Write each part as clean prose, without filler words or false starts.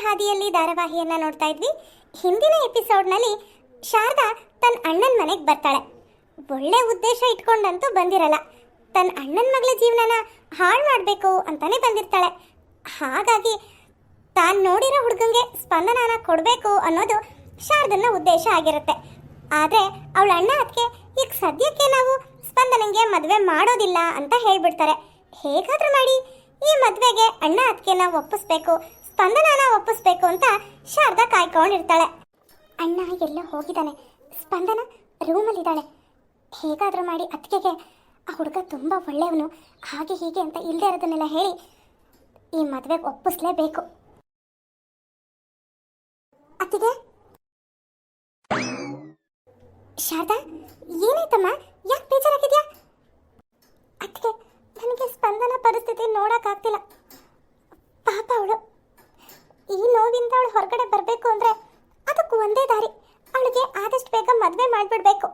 ಹಾದಿಯಲ್ಲಿ ಧಾರಾವಾಹಿಯನ್ನ ನೋಡ್ತಾ ಇದ್ವಿ. ಹಿಂದಿನ ಎಪಿಸೋಡ್ನಲ್ಲಿ ಶಾರದಾ ತನ್ನ ಅಣ್ಣನ ಮನೆಗೆ ಬರ್ತಾಳೆ. ಒಳ್ಳೆ ಉದ್ದೇಶ ಇಟ್ಕೊಂಡಂತೂ ಬಂದಿರಲ್ಲ. ತನ್ನ ಅಣ್ಣನ ಮಗಳ ಜೀವನನ ಹಾಳು ಮಾಡಬೇಕು ಅಂತಾನೆ ಬಂದಿರ್ತಾಳೆ. ಹಾಗಾಗಿ ತಾನು ನೋಡಿರೋ ಹುಡುಗಂಗೆ ಸ್ಪಂದನನ ಕೊಡಬೇಕು ಅನ್ನೋದು ಶಾರದನ್ನ ಉದ್ದೇಶ ಆಗಿರುತ್ತೆ. ಆದರೆ ಅವಳ ಅಣ್ಣ ಅದಕ್ಕೆ ಈಗ ಸದ್ಯಕ್ಕೆ ನಾವು ಸ್ಪಂದನಂಗೆ ಮದುವೆ ಮಾಡೋದಿಲ್ಲ ಅಂತ ಹೇಳ್ಬಿಡ್ತಾರೆ. ಹೇಗಾದ್ರೂ ಮಾಡಿ ಈ ಮದುವೆಗೆ ಅಣ್ಣ ಅದಕ್ಕೆನ ಒಪ್ಪಿಸ್ಬೇಕು, ಸ್ಪಂದನನ ಒಪ್ಪಿಸ್ಬೇಕು ಅಂತ ಶಾರದಾ ಕಾಯ್ಕೊಂಡಿರ್ತಾಳೆ. ಅಣ್ಣ ಎಲ್ಲೋ ಹೋಗಿದ್ದಾನೆ, ಸ್ಪಂದನ ರೂಮಲ್ಲಿದ್ದಾಳೆ. ಹೇಗಾದ್ರೂ ಮಾಡಿ ಅದಕ್ಕೆ ಆ ಹುಡುಗ ತುಂಬ ಒಳ್ಳೆಯವನು, ಹಾಗೆ ಹೀಗೆ ಅಂತ ಇಲ್ಲದೆ ಇರೋದನ್ನೆಲ್ಲ ಹೇಳಿ ಈ ಮದುವೆಗೆ ಒಪ್ಪಿಸ್ಲೇಬೇಕು. ಅತ್ತಿಗೆ, ಶಾರದಾ ಏನಾಯ್ತಮ್ಮ, ಯಾಕೆ ಬೇಜಾರಾಗಿದ್ಯಾ? ಅದಕ್ಕೆ ನನಗೆ ಸ್ಪಂದನ ಪರಿಸ್ಥಿತಿ ನೋಡೋಕ್ಕಾಗ್ತಿಲ್ಲ. ಪಾಪ ಅವಳು, ಈ ನೋವಿಂದ ಅವಳು ಹೊರಗಡೆ ಬರಬೇಕು ಅಂದರೆ ಅದಕ್ಕೂ ಒಂದೇ ದಾರಿ, ಅವಳಿಗೆ ಆದಷ್ಟು ಬೇಗ ಮದುವೆ ಮಾಡಿಬಿಡ್ಬೇಕು.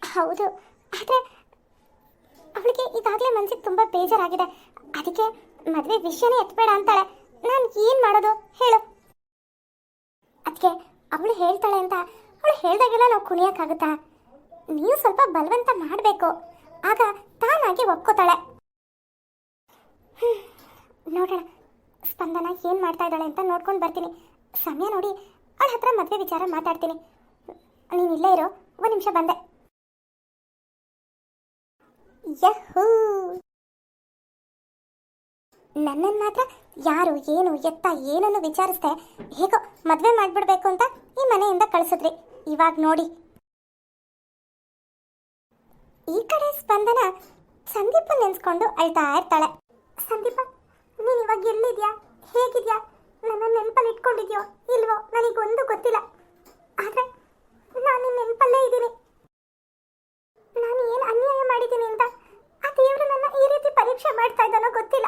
ಹೌದು, ಆದರೆ ಅವಳಿಗೆ ಈಗಾಗಲೇ ಮನಸ್ಸಿಗೆ ತುಂಬ ಬೇಜಾರಾಗಿದೆ. ಅದಕ್ಕೆ ಮದುವೆ ವಿಷಯನೇ ಎತ್ತಬೇಡ ಅಂತಾಳೆ. ನಾನು ಏನು ಮಾಡೋದು ಹೇಳು? ಅದಕ್ಕೆ ಅವಳು ಹೇಳ್ತಾಳೆ ಅಂತ ಅವಳು ಹೇಳ್ದಾಗೆಲ್ಲ ನಾವು ಕುಣಿಯೋಕ್ಕಾಗುತ್ತಾ? ನೀವು ಸ್ವಲ್ಪ ಬಲವಂತ ಮಾಡಬೇಕು, ಆಗ ತಾನಾಗಿ ಒಪ್ಕೋತಾಳೆ. ನೋಡೋಣ, ಸ್ಪಂದನ ಏನು ಮಾಡ್ತಾ ಇದ್ದಾಳೆ ಅಂತ ನೋಡ್ಕೊಂಡು ಬರ್ತೀನಿ. ಸಮಯ ನೋಡಿ ಅವಳ ಹತ್ರ ಮದುವೆ ವಿಚಾರ ಮಾತಾಡ್ತೀನಿ. ನೀನು ಇಲ್ಲೇ ಇರೋ, ಒಂದು ನಿಮಿಷ ಬಂದೆ. ಯಹೂ, ನನ್ನನ್ನು ಮಾತ್ರ ಯಾರು ಏನು ಎತ್ತ ಏನನ್ನು ವಿಚಾರಿಸ್ದೆ ಹೇಗೋ ಮದುವೆ ಮಾಡಿಬಿಡ್ಬೇಕು ಅಂತ ಈ ಮನೆಯಿಂದ ಕಳಿಸಿದ್ರಿ. ಇವಾಗ ನೋಡಿ, ಈ ಕಡೆ ಸ್ಪಂದನ ಸಂದೀಪ ನೆನೆಸ್ಕೊಂಡು ಅಳ್ತಾ ಇರ್ತಾಳೆ. ಸಂದೀಪ, ನೀನು ಇವಾಗ ಎಲ್ಲಿದ್ಯಾ, ಹೇಗಿದ್ಯಾ, ನನ್ನ ನೆನಪಲ್ಲಿ ಇಟ್ಕೊಂಡಿದ್ಯೋ ಇಲ್ವೋ ನನಗೊಂದು ಗೊತ್ತಿಲ್ಲ. ಆದರೆ ನಾನು ನಿನ್ನ ನೆನಪಲ್ಲೇ ಇದ್ದೀನಿ. ನಾನು ಏನು ಅನ್ಯಾಯ ಮಾಡಿದ್ದೀನಿ ಅಂತ ಆ ದೇವರು ನನ್ನ ಈ ರೀತಿ ಪರೀಕ್ಷೆ ಮಾಡ್ತಾ ಇದ್ದಾನೋ ಗೊತ್ತಿಲ್ಲ.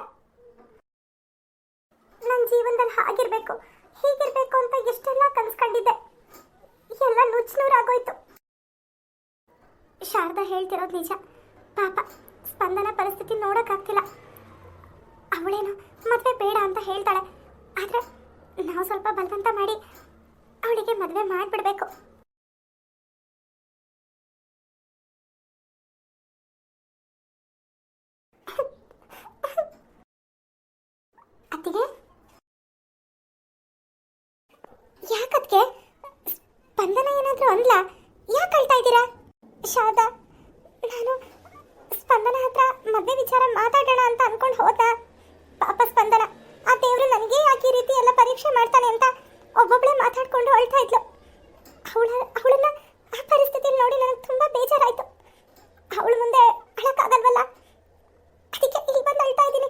ನನ್ನ ಜೀವನದಲ್ಲಿ ಹಾಗಿರ್ಬೇಕು ಹೀಗಿರ್ಬೇಕು ಅಂತ ಎಷ್ಟೆಲ್ಲ ಕನಸ್ಕೊಂಡಿದ್ದೆ, ಎಲ್ಲ ನುಚ್ಚುನೂರಾಗೋಯ್ತು. ಶಾರದಾ ಹೇಳ್ತಿರೋದು ನಿಜ. ಪಾಪ ಸ್ಪಂದನ ಪರಿಸ್ಥಿತಿ ನೋಡೋಕ್ಕಾಗ್ತಿಲ್ಲ. ಅವಳೇನು ಮದುವೆ ಬೇಡ ಅಂತ ಹೇಳ್ತಾಳೆ, ಆದರೆ ನಾವು ಸ್ವಲ್ಪ ಬಲವಂತ ಮಾಡಿ ಅವಳಿಗೆ ಮದುವೆ ಮಾಡಿಬಿಡ್ಬೇಕು. ಅತ್ತಿಗೆ, ಯಾಕದ್ಕೆ ಸ್ಪಂದನ ಏನಾದರೂ ಅಂದ್ಲ? ಯಾಕೆ ಅಳ್ತಾ ಇದ್ದೀರಾ? ಶಾರದಾ, ನಾನು ಸ್ಪಂದನ ಹತ್ರ ಮದುವೆ ವಿಚಾರ ಮಾತಾಡೋಣ ಅಂತ ಅನ್ಕೊಂಡು ಹೋದ. ಪಾಪ ಸ್ಪಂದನ, ಆ ದೇವರು ನನಗೆ ಯಾಕೆ ಈ ರೀತಿ ಎಲ್ಲ ಪರೀಕ್ಷೆ ಮಾಡ್ತಾನೆ ಅಂತ ಒಬ್ಬೊಬ್ಬಳೇ ಮಾತಾಡ್ಕೊಂಡು ಅಳ್ತಾ ಇದ್ಲು. ಅವಳನ್ನ ಆ ಪರಿಸ್ಥಿತಿ ನೋಡಿ ನನಗೆ ತುಂಬ ಬೇಜಾರಾಯಿತು. ಅವಳ ಮುಂದೆ ಅಳಕ್ಕಾಗಲ್ವಲ್ಲ, ಅದಕ್ಕೆ ಇಲ್ಲಿ ಬಂದು ಅಳ್ತಾ ಇದ್ದೀನಿ.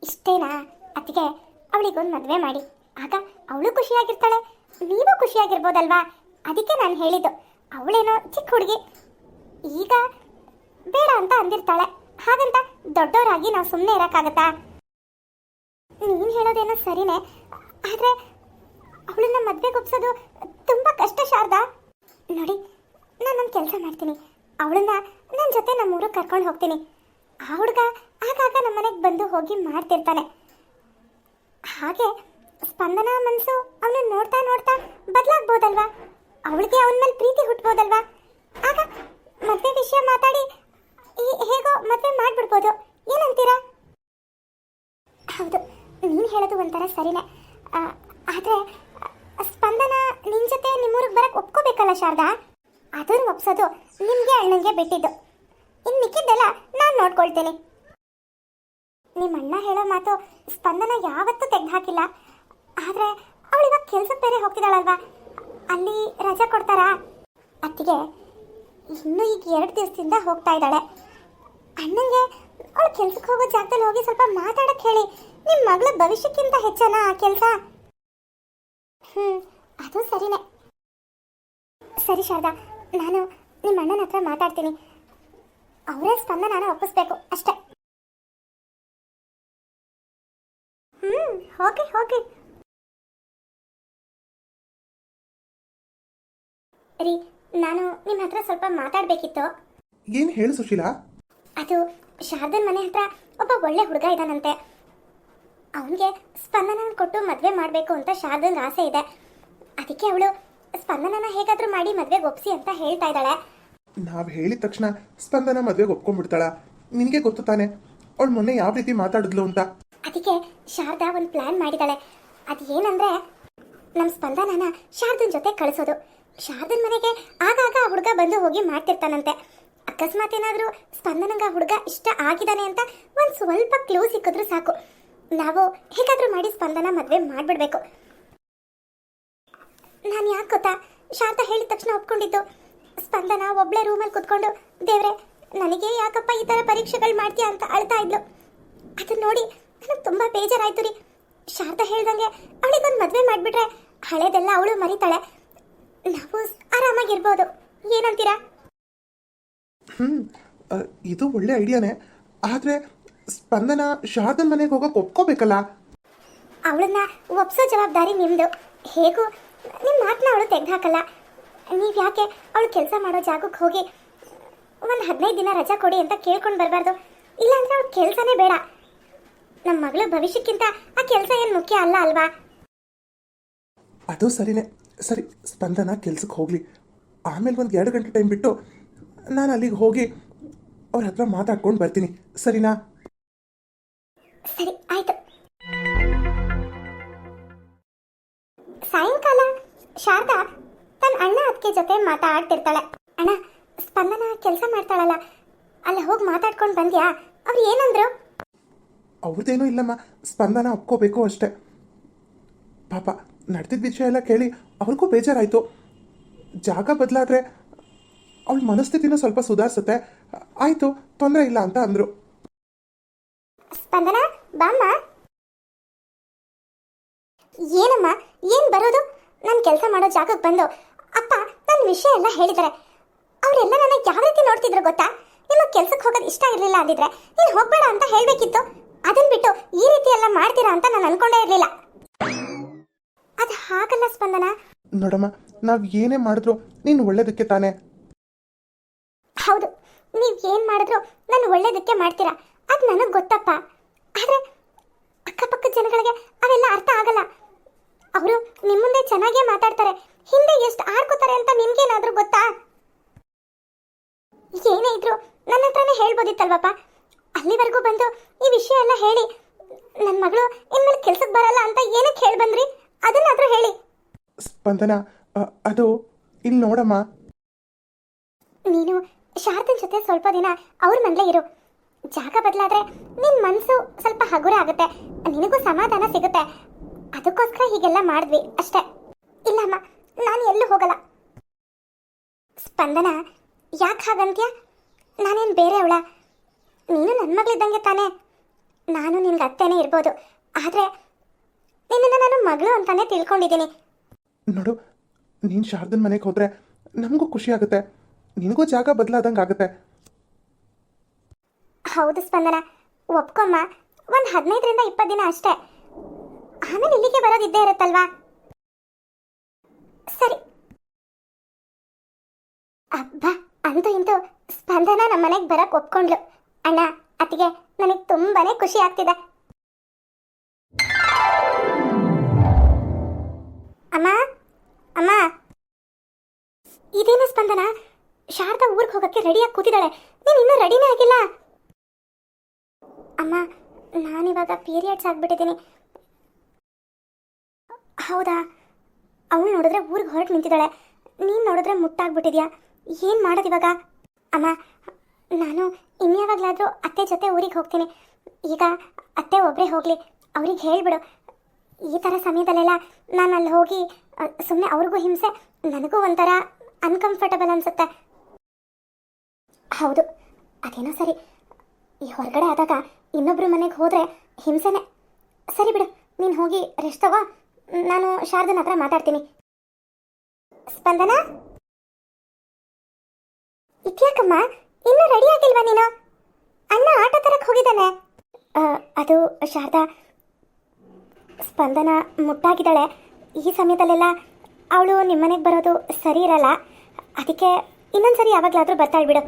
ಇಷ್ಟೇನಾ ಅದಕ್ಕೆ ಅವಳಿಗೊಂದು ಮದುವೆ ಮಾಡಿ, ಆಗ ಅವಳು ಖುಷಿಯಾಗಿರ್ತಾಳೆ, ನೀವು ಖುಷಿಯಾಗಿರ್ಬೋದಲ್ವಾ? ಅದಕ್ಕೆ ನಾನು ಹೇಳಿದ್ದು. ಅವಳೇನೋ ಚಿಕ್ಕ ಹುಡುಗಿ, ಈಗ ಬೇಡ ಅಂತ ಅಂದಿರ್ತಾಳೆ. ಹಾಗಂತ ದೊಡ್ಡವರಾಗಿ ನಾವು ಸುಮ್ಮನೆ ಇರೋಕ್ಕಾಗತ್ತಾ? ನೀನು ಹೇಳೋದೇನೋ ಸರಿನೇ, ಆದರೆ ಅವಳನ್ನ ಮದುವೆಗೆ ಒಪ್ಸೋದು ತುಂಬ ಕಷ್ಟ ಶಾರದಾ. ನೋಡಿ, ನಾನೊಂದು ಕೆಲಸ ಮಾಡ್ತೀನಿ, ಅವಳನ್ನ ನನ್ನ ಜೊತೆ ನಮ್ಮೂರಿಗೆ ಕರ್ಕೊಂಡು ಹೋಗ್ತೀನಿ. ಆ ಹುಡುಗ ಆಗಾಗ ನಮ್ಮ ಮನೆಗೆ ಬಂದು ಹೋಗಿ ಮಾಡ್ತಿರ್ತಾನೆ. ಹಾಗೆ ಸ್ಪಂದನ ಮನಸ್ಸು ಅವನು ನೋಡ್ತಾ ನೋಡ್ತಾ ಬದಲಾಗ್ಬೋದಲ್ವಾ? ಅವಳಿಗೆ ಅವನ ಮೇಲೆ ಪ್ರೀತಿ ಹುಟ್ಬೋದಲ್ವಾ? ಆಗ ಮದುವೆ ವಿಷಯ ಮಾತಾಡಿ ಹೇಗೋ ಮದುವೆ ಮಾಡಿಬಿಡ್ಬೋದು. ಏನಂತೀರಾ? ಹೌದು, ನೀನು ಹೇಳೋದು ಒಂಥರ ಸರಿನೇ. ಆದರೆ ಸ್ಪಂದನ ನಿನ್ನ ಜೊತೆ ನಿಮ್ಮೂರಿಗೆ ಬರೋಕ್ಕೆ ಒಪ್ಕೋಬೇಕಲ್ಲ ಶಾರದಾ? ಅದನ್ನು ಒಪ್ಸೋದು ನಿಮಗೆ ಅಣ್ಣನಿಗೆ ಬಿಟ್ಟಿದ್ದು. ಇನ್ನು ಮಿಕ್ಕಿದ್ದೆಲ್ಲ ನಾನು ನೋಡ್ಕೊಳ್ತೀನಿ. ನಿಮ್ಮ ಅಣ್ಣ ಹೇಳೋ ಮಾತು ಸ್ಪಂದನ ಯಾವತ್ತೂ ತೆಗೆದುಹಾಕಿಲ್ಲ. ಆದರೆ ಅವಳಿವಾಗ ಕೆಲ್ಸಕ್ಕೆ ಬೇರೆ ಹೋಗ್ತಿದ್ದಾಳಲ್ವಾ, ಅಲ್ಲಿ ರಜೆ ಕೊಡ್ತಾರಾ? ಅತ್ತಿಗೆ, ಇನ್ನೂ ಈಗ 2 ದಿವಸದಿಂದ ಹೋಗ್ತಾ ಇದ್ದಾಳೆ. ಅಣ್ಣಂಗೆ ಅವಳು ಕೆಲ್ಸಕ್ಕೆ ಹೋಗೋ ಜಾಗದಲ್ಲಿ ಹೋಗಿ ಸ್ವಲ್ಪ ಮಾತಾಡಕ್ಕೆ ಹೇಳಿ. ನಿಮ್ಮ ಮಗಳ ಭವಿಷ್ಯಕ್ಕಿಂತ ಹೆಚ್ಚನಾ ಆ ಕೆಲಸ? ಅದು ಸರಿನೇ. ಸರಿ ಶಾರದಾ, ನಾನು ನಿಮ್ಮ ಅಣ್ಣನ ಹತ್ರ ಮಾತಾಡ್ತೀನಿ. ಅವರೇ ಸ್ಪಂದನ ಒಪ್ಪಿಸ್ಬೇಕು ಅಷ್ಟೇ. ಹೋಗಿ ಹೋಗಿ ರೀ, ನಾನು ನಿಮ್ಮ ಹತ್ರ ಸ್ವಲ್ಪ ಮಾತಾಡಬೇಕಿತ್ತು. ಏನು ಹೇಳು ಸುಶೀಲಾ? ಅದು ಶಾರದನ್ ಮನೆ ಹತ್ರ ಒಬ್ಬ ಒಳ್ಳೆ ಹುಡುಗ ಇದ್ದಾನಂತೆ. ಅವನಿಗೆ ಸ್ಪಂದನ ಕೊಟ್ಟು ಮದುವೆ ಮಾಡಬೇಕು ಅಂತ ಶಾರದಂಗೆ ಆಸೆ ಇದೆ. ಅದಕ್ಕೆ ಅವಳು ಸ್ಪಂದನನ ಹೇಗಾದರೂ ಮಾಡಿ ಮದುವೆಗೆ ಒಪ್ಸಿ ಅಂತ ಹೇಳ್ತಾ ಇದ್ದಾಳೆ. ನಾವು ಹೇಳಿದ ತಕ್ಷಣ ಸ್ಪಂದನ ಮದುವೆಗೆ ಒಪ್ಕೊಂಡ್ಬಿಡ್ತಾಳ? ನಿನಗೆ ಗೊತ್ತು ತಾನೆ ಅವಳು ಮೊನ್ನೆ ಯಾವ ರೀತಿ ಮಾತಾಡಿದ್ಲು ಅಂತ. ಅದಕ್ಕೆ ಶಾರದಾ ಒಂದು ಪ್ಲಾನ್ ಮಾಡಿದಾಳೆ. ಅದು ಏನಂದ್ರೆ ನಮ್ಮ ಸ್ಪಂದನನ ಶಾರದನ್ ಜೊತೆ ಕಳಿಸೋದು. ಶಾರದನ್ ಮನೆಗೆ ಆಗಾಗ ಆ ಹುಡುಗ ಬಂದು ಹೋಗಿ ಮಾಡ್ತಿರ್ತಾನಂತೆ. ಅಕಸ್ಮಾತ್ ಏನಾದರೂ ಸ್ಪಂದನಂಗ ಹುಡುಗ ಇಷ್ಟ ಆಗಿದ್ದಾನೆ ಅಂತ ಒಂದು ಸ್ವಲ್ಪ ಕ್ಲೂ ಸಿಕ್ಕಿದ್ರು ಸಾಕು, ನಾವು ಹೇಗಾದರೂ ಮಾಡಿ ಸ್ಪಂದನ ಮದುವೆ ಮಾಡಿಬಿಡ್ಬೇಕು. ನಾನು ಯಾಕೆ ಗೊತ್ತಾ ಶಾರದಾ ಹೇಳಿದ ತಕ್ಷಣ ಒಪ್ಕೊಂಡಿದ್ದು. ಸ್ಪಂದನ ಒಬ್ಳೆ ರೂಮಲ್ಲಿ ಕುತ್ಕೊಂಡು ದೇವ್ರೆ ನನಗೆ ಯಾಕಪ್ಪ ಈ ಥರ ಪರೀಕ್ಷೆಗಳು ಮಾಡ್ತೀಯಾ ಅಂತ ಅಳ್ತಾ ಇದ್ಲು. ಅದನ್ನ ನೋಡಿ ನನಗೆ ತುಂಬ ಬೇಜಾರಾಯ್ತು ರೀ. ಶಾರದಾ ಹೇಳ್ದಂಗೆ ಅವಳಿಗೊಂದು ಮದುವೆ ಮಾಡಿಬಿಟ್ರೆ ಹಳೇದೆಲ್ಲ ಅವಳು ಮರಿತಾಳೆ, ನಾವು ಆರಾಮಾಗಿರ್ಬೋದು. ಏನಂತೀರಾ? ಇದು ಒಳ್ಳೆ ಐಡಿಯಾನೇ. ಆದರೆ ಸ್ಪಂದನ ಶಾರದನ್ ಮನೆಗೆ ಹೋಗಕ್ಕೆ ಒಪ್ಕೋಬೇಕಲ್ಲ. ಅವಳನ್ನ ಒಪ್ಸೋ ಜವಾಬ್ದಾರಿ ನಿಮ್ಮದು. ಹೇಗೂ ನಿಮ್ಮ ಮಾತನ್ನ ಅವಳು ತೆಗೆದುಹಾಕಲ್ಲ. ನೀವು ಯಾಕೆ ಅವಳು ಕೆಲಸ ಮಾಡೋ ಜಾಗಕ್ಕೆ ಹೋಗಿ ಒಂದು 15 ದಿನ ರಜಾ ಕೊಡಿ ಅಂತ ಕೇಳ್ಕೊಂಡು ಬರಬಾರ್ದು? ಇಲ್ಲಾಂದ್ರೆ ಅವ್ಳ ಕೆಲಸನೇ ಬೇಡ. ನಮ್ಮ ಮಗಳ ಭವಿಷ್ಯಕ್ಕಿಂತ ಆ ಕೆಲಸ ಏನು ಮುಖ್ಯ ಅಲ್ಲ ಅಲ್ವಾ? ಅದು ಸರಿನೇ. ಸರಿ, ಸ್ಪಂದನ ಕೆಲ್ಸಕ್ಕೆ ಹೋಗಲಿ. ಆಮೇಲೆ ಒಂದು 2 ಗಂಟೆ ಟೈಮ್ ಬಿಟ್ಟು ನಾನು ಅಲ್ಲಿಗೆ ಹೋಗಿ ಅವ್ರ ಹತ್ರ ಮಾತಾಡ್ಕೊಂಡು ಬರ್ತೀನಿ. ಸರಿನಾ? ಸರಿ, ಆಯ್ತು. ಸಾಯಂಕಾಲ ಶಾರದಾ ತನ್ನ ಅಣ್ಣ ಅದಕ್ಕೆ ಜೊತೆ ಮಾತಾಡ್ತಿರ್ತಾಳೆ. ಅಣ್ಣ, ಸ್ಪಂದನ ಕೆಲಸ ಮಾಡ್ತಾಳಲ್ಲ, ಅಲ್ಲಿ ಹೋಗಿ ಮಾತಾಡ್ಕೊಂಡು ಬಂದ್ಯಾ? ಅವ್ರು ಏನಂದ್ರು? ಅವ್ರದ್ದೇನೂ ಇಲ್ಲಮ್ಮ, ಸ್ಪಂದನ ಒಪ್ಕೋಬೇಕು ಅಷ್ಟೆ. ಪಾಪ ನಡೆದಿದ್ದ ವಿಷಯ ಎಲ್ಲ ಕೇಳಿ ಅವ್ರಿಗೂ ಬೇಜಾರಾಯಿತು. ಜಾಗ ಬದಲಾದ್ರೆ ಅವಳ ಮನಸ್ಥಿತಿನೂ ಸ್ವಲ್ಪ ಸುಧಾರಿಸುತ್ತೆ. ಆಯಿತು, ತೊಂದರೆ ಇಲ್ಲ ಅಂತ ಅಂದರು. ಸ್ಪಂದನ ಬಾಮ್ಮ. ಏನಮ್ಮ, ಏನು ಬರೋದು? ನಾನು ಕೆಲಸ ಮಾಡೋ ಜಾಗಕ್ಕೆ ಬಂದು ಅಪ್ಪ ನನ್ನ ವಿಷಯ ಎಲ್ಲ ಹೇಳಿದ್ದಾರೆ. ಅವರೆಲ್ಲ ನನಗೆ ಯಾವ ರೀತಿ ನೋಡ್ತಿದ್ರು ಗೊತ್ತಾ? ನಿಮಗೆ ಕೆಲ್ಸಕ್ಕೆ ಹೋಗೋದು ಇಷ್ಟ ಇರಲಿಲ್ಲ ಅಂದಿದ್ರೆ ನೀನು ಹೋಗ್ಬೇಡ ಅಂತ ಹೇಳಬೇಕಿತ್ತು. ಅದನ್ನ ಬಿಟ್ಟು ಈ ರೀತಿ ಎಲ್ಲ ಮಾಡ್ತೀರಾ ಅಂತ ನಾನು ಅನ್ಕೊಂಡೇ ಇರಲಿಲ್ಲ. ಅದು ಹಾಗಲ್ಲ ಸ್ಪಂದನ. ನೋಡಮ್ಮ, ನಾವು ಏನೇ ಮಾಡಿದ್ರು ನೀನು ಒಳ್ಳೇದಕ್ಕೆ ತಾನೇ. ಹೌದು, ನೀವು ಏನು ಮಾಡಿದ್ರು ನಾನು ಒಳ್ಳೇದಕ್ಕೆ ಮಾಡ್ತೀರಾ, ಅದು ನನಗೆ ಗೊತ್ತಪ್ಪ. ಆದರೆ ಅಕ್ಕಪಕ್ಕದ ಜನಗಳಿಗೆ ಅವೆಲ್ಲ ಅರ್ಥ ಆಗಲ್ಲ. ಅವರು ನಿಮ್ಮ ಮುಂದೆ ಚೆನ್ನಾಗೇ ಮಾತಾಡ್ತಾರೆ, ಹಿಂದೆ ಎಷ್ಟು ಆಡ್ಕೋತಾರೆ ಅಂತ ನಿಮ್ಗೇನಾದ್ರೂ ಗೊತ್ತಾ? ಏನೇ ಇದ್ರು ನನ್ನ ಹತ್ರನೇ ಹೇಳ್ಬೋದಿತ್ತಲ್ವಪ್ಪ. ಅಲ್ಲಿವರೆಗೂ ಬಂದು ಈ ವಿಷಯ ಎಲ್ಲ ಹೇಳಿ ನನ್ನ ಮಗಳು ಇನ್ಮೇಲೆ ಕೆಲ್ಸಕ್ಕೆ ಬರಲ್ಲ ಅಂತ ಏನಕ್ಕೆ ಹೇಳಿ ಬಂದ್ರಿ? ಅದನ್ನಾದ್ರೂ ಹೇಳಿ. ಸ್ಪಂದನ, ಅದು ಇಲ್ಲಿ ನೋಡಮ್ಮ. ನೀನು ಶಾರದನ್ ಜೊತೆ ಸ್ವಲ್ಪ ದಿನ ಅವ್ರ ಮನೇಲೇ ಇರು. ಜಾಗ ಬದಲಾದ್ರೆ ನಿನ್ನ ಮನಸ್ಸು ಸ್ವಲ್ಪ ಹಗುರ ಆಗುತ್ತೆ, ನಿನಗೂ ಸಮಾಧಾನ ಸಿಗುತ್ತೆ. ಅದಕ್ಕೋಸ್ಕರ ಹೀಗೆಲ್ಲ ಮಾಡಿದ್ವಿ ಅಷ್ಟೇ. ಇಲ್ಲಮ್ಮ, ನಾನು ಎಲ್ಲೂ ಹೋಗಲ್ಲ. ಸ್ಪಂದನ, ಯಾಕೆ ಹಾಗಂತ್ಯ? ನಾನೇನು ಬೇರೆ ಅವಳ? ನೀನು ನನ್ನ ಮಗಳಿದ್ದಂಗೆ ತಾನೇ. ನಾನು ನಿನ್ಗೆ ಅತ್ತೇನೆ ಇರ್ಬೋದು, ಆದರೆ ನಿನ್ನನ್ನು ನಾನು ಮಗಳು ಅಂತಾನೆ ತಿಳ್ಕೊಂಡಿದ್ದೀನಿ. ನೋಡು, ನೀನು ಶಾರದನ್ ಮನೆಗೆ ಹೋದರೆ ನಮಗೂ ಖುಷಿ ಆಗುತ್ತೆ, ನಿನಗೂ ಜಾಗ ಬದಲಾದಂಗೆ ಆಗುತ್ತೆ. ಹೌದು ಸ್ಪಂದನ, ಒಪ್ಕೊಮ್ಮ. ಒಂದು 15ರಿಂದ 20 ದಿನ ಅಷ್ಟೇ, ಆಮೇಲೆ ಇಲ್ಲಿಗೆ ಬರೋದಿದ್ದೇ ಇರುತ್ತಲ್ವಾ? ಸರಿ. ಅಬ್ಬಾ, ಅಂತೂ ಇಂತೂ ಸ್ಪಂದನ ನಮ್ಮ ಮನೆಗೆ ಬರಕ್ಕೆ ಒಪ್ಕೊಂಡ್ಲು. ಅಣ್ಣ, ಅತ್ತಿಗೆ, ನನಗೆ ತುಂಬಾನೇ ಖುಷಿ ಆಗ್ತಿದೆ. ಅಮ್ಮ, ಅಮ್ಮ, ಇದೇನು ಸ್ಪಂದನ? ಶಾರದಾ ಊರಿಗೆ ಹೋಗಕ್ಕೆ ರೆಡಿಯಾಗಿ ಕೂತಿದ್ದಾಳೆ, ನೀನು ಇನ್ನೂ ರೆಡಿನೇ ಆಗಿಲ್ಲ. ಅಮ್ಮ, ನಾನಿವಾಗ ಪೀರಿಯಡ್ಸ್ ಆಗಿಬಿಟ್ಟಿದ್ದೀನಿ. ಹೌದಾ? ಅವಳು ನೋಡಿದ್ರೆ ಊರಿಗೆ ಹೊರಟು ನಿಂತಿದ್ದಾಳೆ, ನೀನು ನೋಡಿದ್ರೆ ಮುಟ್ಟಾಗ್ಬಿಟ್ಟಿದ್ಯಾ. ಏನು ಮಾಡೋದಿವಾಗ? ಅಮ್ಮ, ನಾನು ಇನ್ಯಾವಾಗಲಾದರೂ ಅತ್ತೆ ಜೊತೆ ಊರಿಗೆ ಹೋಗ್ತೀನಿ. ಈಗ ಅತ್ತೆ ಒಬ್ಬರೇ ಹೋಗಲಿ, ಅವ್ರಿಗೆ ಹೇಳಿಬಿಡು. ಈ ಥರ ಸಮಯದಲ್ಲೆಲ್ಲ ನಾನು ಅಲ್ಲಿ ಹೋಗಿ ಸುಮ್ಮನೆ ಅವ್ರಿಗೂ ಹಿಂಸೆ, ನನಗೂ ಒಂಥರ ಅನ್ಕಂಫರ್ಟಬಲ್ ಅನಿಸುತ್ತೆ. ಹೌದು, ಅದೇನೋ ಸರಿ. ಈ ಹೊರಗಡೆ ಆದಾಗ ಇನ್ನೊಬ್ರು ಮನೆಗೆ ಹೋದರೆ ಹಿಂಸೆನೇ. ಸರಿ ಬಿಡು, ನೀನು ಹೋಗಿ ರೆಸ್ಟ್ ತಗೋ, ನಾನು ಶಾರದನ ಹತ್ರ ಮಾತಾಡ್ತೀನಿ. ಸ್ಪಂದನ, ಇದ್ಯಾಕಮ್ಮ ಇನ್ನೂ ರೆಡಿ ಆಗಿಲ್ವಾ ನೀನು? ಅಣ್ಣ ಆಟೋ ತರಕ್ಕೆ ಹೋಗಿದ್ದಾನೆ. ಅದು ಶಾರದಾ, ಸ್ಪಂದನ ಮುಟ್ಟಾಗಿದ್ದಾಳೆ. ಈ ಸಮಯದಲ್ಲೆಲ್ಲ ಅವಳು ನಿಮ್ಮನೆಗೆ ಬರೋದು ಸರಿ ಇರಲ್ಲ, ಅದಕ್ಕೆ ಇನ್ನೊಂದ್ಸರಿ ಯಾವಾಗಲಾದರೂ ಬರ್ತಾಳೆ ಬಿಡು.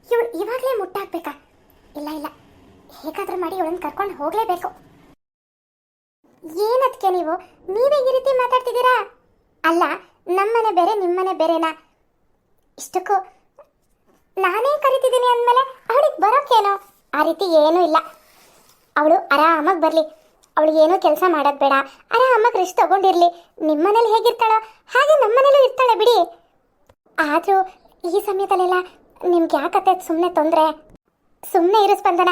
ಇವಳು ಇವಾಗಲೇ ಮುಟ್ಟಾಕ್ಬೇಕಾ? ಇಲ್ಲ ಇಲ್ಲ, ಹೇಗಾದ್ರೂ ಮಾಡಿ ಇವಳನ್ನ ಕರ್ಕೊಂಡು ಹೋಗ್ಲೇಬೇಕು. ಏನದಕ್ಕೆ ನೀವೇ ಈ ರೀತಿ ಮಾತಾಡ್ತಿದ್ದೀರಾ? ಅಲ್ಲ, ನಮ್ಮನೆ ಬೇರೆ ನಿಮ್ಮನೆ ಬೇರೆನಾ? ಇಷ್ಟಕ್ಕೂ ನಾನೇ ಕರಿತಿದ್ದೀನಿ ಅಂದಮೇಲೆ ಅವಳಿಗೆ ಬರೋಕ್ಕೇನೋ? ಆ ರೀತಿ ಏನೂ ಇಲ್ಲ. ಅವಳು ಆರಾಮಾಗಿ ಬರಲಿ. ಅವಳು ಏನೂ ಕೆಲಸ ಮಾಡೋದು ಬೇಡ, ಆರಾಮಾಗಿ ರೆಸ್ಟ್ ತಗೊಂಡಿರಲಿ. ನಿಮ್ಮನೇಲಿ ಹೇಗಿರ್ತಾಳೋ ಹಾಗೆ ನಮ್ಮನೇಲೂ ಇರ್ತಾಳೆ ಬಿಡಿ. ಆದರೂ ಈ ಸಮಯದಲ್ಲೆಲ್ಲ ನಿಮ್ಗೆ ಯಾಕತ್ತೆ ಸುಮ್ಮನೆ ತೊಂದರೆ? ಸುಮ್ಮನೆ ಇರು ಸ್ಪಂದನ,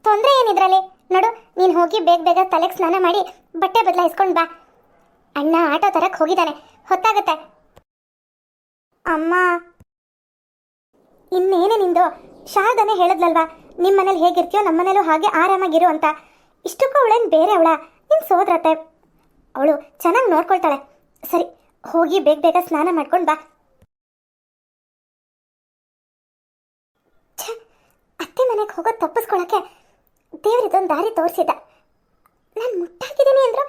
ತೊಂದರೆ ಏನಿದ್ರಲ್ಲಿ? ನೋಡು, ನೀನು ಹೋಗಿ ಬೇಗ ಬೇಗ ತಲೆಗೆ ಸ್ನಾನ ಮಾಡಿ ಬಟ್ಟೆ ಬದಲಾಯಿಸ್ಕೊಂಡು ಬಾ. ಅಣ್ಣ ಆಟೋ ತರಕ್ಕೆ ಹೋಗಿದ್ದಾನೆ, ಹೊತ್ತಾಗತ್ತೆ. ಅಮ್ಮ, ಇನ್ನೇನು ನಿಂದು? ಶಾರದನೇ ಹೇಳಿದ್ಲಲ್ವಾ, ನಿಮ್ಮ ಮನೇಲಿ ಹೇಗಿರ್ತೀಯೋ ನಮ್ಮ ಮನೇಲೂ ಹಾಗೆ ಆರಾಮಾಗಿರು ಅಂತ. ಇಷ್ಟಕ್ಕೂ ಅವಳೇನು ಬೇರೆ ಅವಳ? ನಿನ್ನ ಸೋದರತ್ತೆ, ಅವಳು ಚೆನ್ನಾಗಿ ನೋಡ್ಕೊಳ್ತಾಳೆ. ಸರಿ, ಹೋಗಿ ಬೇಗ ಬೇಗ ಸ್ನಾನ ಮಾಡ್ಕೊಂಡು ಬಾ. ಅತ್ತೆ ಮನೆಗೆ ಹೋಗೋದು ತಪ್ಪಿಸ್ಕೊಳಕ್ಕೆ ದೇವರಿದೊಂದು ದಾರಿ ತೋರಿಸಿದ್ದ. ನಾನು ಮುಟ್ಟಾಕಿದ್ದೀನಿ ಅಂದ್ರು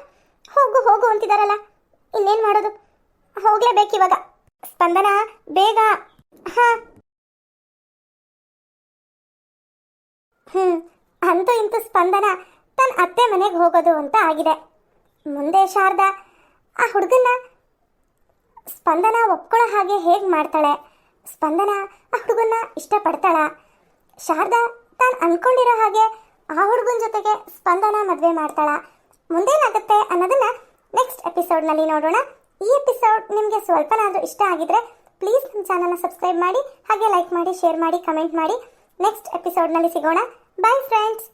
ಹೋಗು ಹೋಗು ಅಂತಿದಾರಲ್ಲ, ಇನ್ನೇನು ಮಾಡೋದು? ಹೋಗ್ಲೇಬೇಕಿವಾಗ. ಸ್ಪಂದನ, ಬೇಗ. ಹಾಂ, ಅಂತೂ ಇಂತೂ ಸ್ಪಂದನ ತನ್ನ ಅತ್ತೆ ಮನೆಗೆ ಹೋಗೋದು ಅಂತ ಆಗಿದೆ. ಮುಂದೆ ಶಾರದಾ ಆ ಹುಡುಗನ್ನ ಸ್ಪಂದನ ಒಪ್ಕೊಳ್ಳೋ ಹಾಗೆ ಹೇಗೆ ಮಾಡ್ತಾಳೆ? ಸ್ಪಂದನ ಆ ಹುಡುಗನ್ನ ಇಷ್ಟಪಡ್ತಾಳ? ಶಾರದಾ ತಾನು ಅಂದ್ಕೊಂಡಿರೋ ಹಾಗೆ ಆ ಹುಡುಗನ ಜೊತೆಗೆ ಸ್ಪಂದನ ಮದುವೆ ಮಾಡ್ತಾಳ? ಮುಂದೇನಾಗುತ್ತೆ ಅನ್ನೋದನ್ನ ನೆಕ್ಸ್ಟ್ ಎಪಿಸೋಡ್ನಲ್ಲಿ ನೋಡೋಣ. ಈ ಎಪಿಸೋಡ್ ನಿಮಗೆ ಸ್ವಲ್ಪನಾದರೂ ಇಷ್ಟ ಆಗಿದ್ರೆ ಪ್ಲೀಸ್ ನಮ್ಮ ಚಾನಲ್ನ ಸಬ್ಸ್ಕ್ರೈಬ್ ಮಾಡಿ, ಹಾಗೆ ಲೈಕ್ ಮಾಡಿ, ಶೇರ್ ಮಾಡಿ, ಕಮೆಂಟ್ ಮಾಡಿ. ನೆಕ್ಸ್ಟ್ ಎಪಿಸೋಡ್ನಲ್ಲಿ ಸಿಗೋಣ. Bye friends.